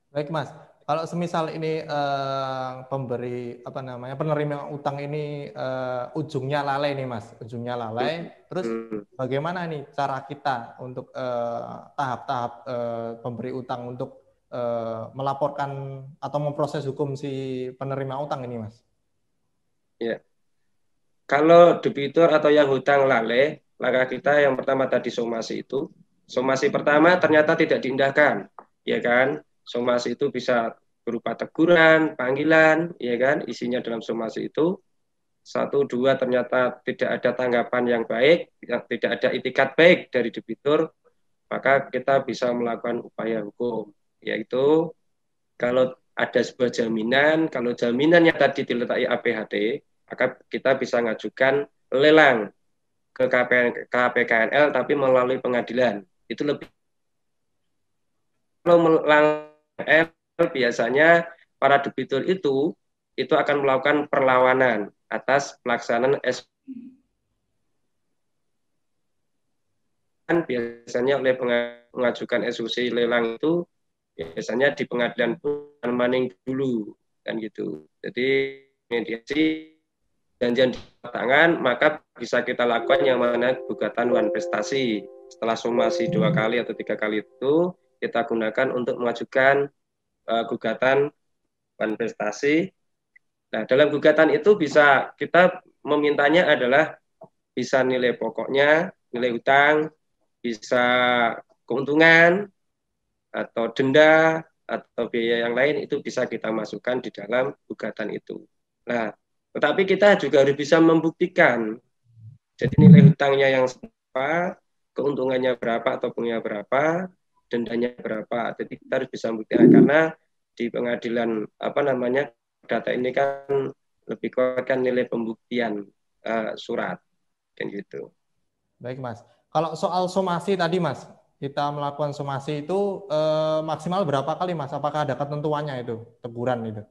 Baik Mas, kalau semisal ini pemberi apa namanya penerima utang ini ujungnya lalai nih Mas, ujungnya lalai. Terus Hmm. bagaimana nih cara kita untuk tahap-tahap pemberi utang untuk melaporkan atau memproses hukum si penerima utang ini Mas? Ya, kalau debitur atau yang hutang lalai, langkah kita yang pertama tadi somasi itu. Somasi pertama ternyata tidak diindahkan, ya kan? Somasi itu bisa berupa teguran, panggilan, ya kan? Isinya dalam somasi itu satu dua ternyata tidak ada tanggapan yang baik, tidak ada itikat baik dari debitur, maka kita bisa melakukan upaya hukum, yaitu kalau ada sebuah jaminan, kalau jaminannya tadi diletakkan APHT, maka kita bisa mengajukan lelang ke KPKNL tapi melalui pengadilan. Itu lebih kalau melang biasanya para debitur itu akan melakukan perlawanan atas pelaksanaan biasanya oleh mengajukan eksekusi lelang itu biasanya di pengadilan maning dulu kan gitu. Jadi mediasi janjian di tangan maka bisa kita lakukan yang mana gugatan wan prestasi. Setelah somasi 2 kali atau 3 kali itu kita gunakan untuk mengajukan gugatan wan prestasi. Nah, dalam gugatan itu bisa kita memintanya adalah bisa nilai pokoknya, nilai utang, bisa keuntungan atau denda atau biaya yang lain itu bisa kita masukkan di dalam gugatan itu. Nah, tetapi kita juga harus bisa membuktikan. Jadi nilai hutangnya yang berapa, keuntungannya berapa atau bunganya berapa, dendanya berapa. Jadi kita harus bisa membuktikan karena di pengadilan apa namanya data ini kan lebih kuat kan nilai pembuktian surat kan gitu. Baik Mas, kalau soal somasi tadi Mas, kita melakukan somasi itu maksimal berapa kali Mas? Apakah ada ketentuannya itu, teguran itu?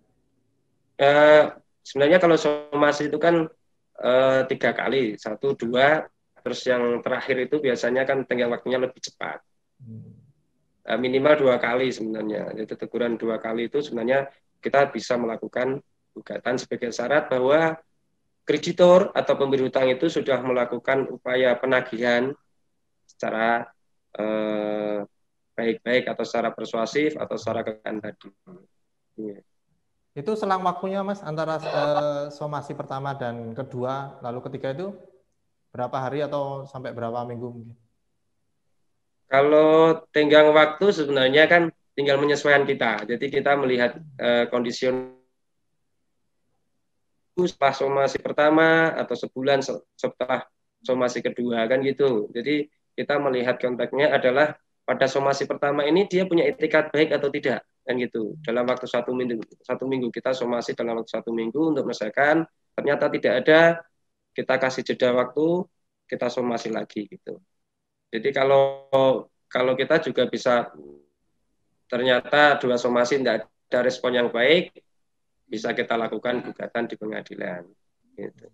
Eh, Sebenarnya kalau somasi itu kan 3 kali, satu, dua, terus yang terakhir itu biasanya kan tenggang waktunya lebih cepat. Hmm. Minimal 2 kali sebenarnya. Itu teguran 2 kali itu sebenarnya kita bisa melakukan gugatan sebagai syarat bahwa kreditor atau pemberi hutang itu sudah melakukan upaya penagihan secara eh, baik-baik atau secara persuasif atau secara kekan tadi. Iya. Itu selang waktunya Mas antara somasi pertama dan kedua, lalu ketiga itu berapa hari atau sampai berapa minggu mungkin? Kalau tenggang waktu sebenarnya kan tinggal menyesuaikan kita. Jadi kita melihat kondisi setelah somasi pertama atau sebulan setelah somasi kedua kan gitu. Jadi kita melihat konteksnya adalah pada somasi pertama ini dia punya etikat baik atau tidak kan gitu. Dalam waktu 1 minggu kita somasi dalam waktu 1 minggu untuk menyelesaikan ternyata tidak ada kita kasih jeda waktu kita somasi lagi gitu. Jadi kalau kalau kita juga bisa ternyata dua somasi tidak ada respon yang baik bisa kita lakukan gugatan di pengadilan. Gitu.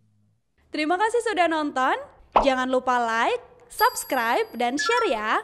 Terima kasih sudah nonton. Jangan lupa like, subscribe, dan share ya.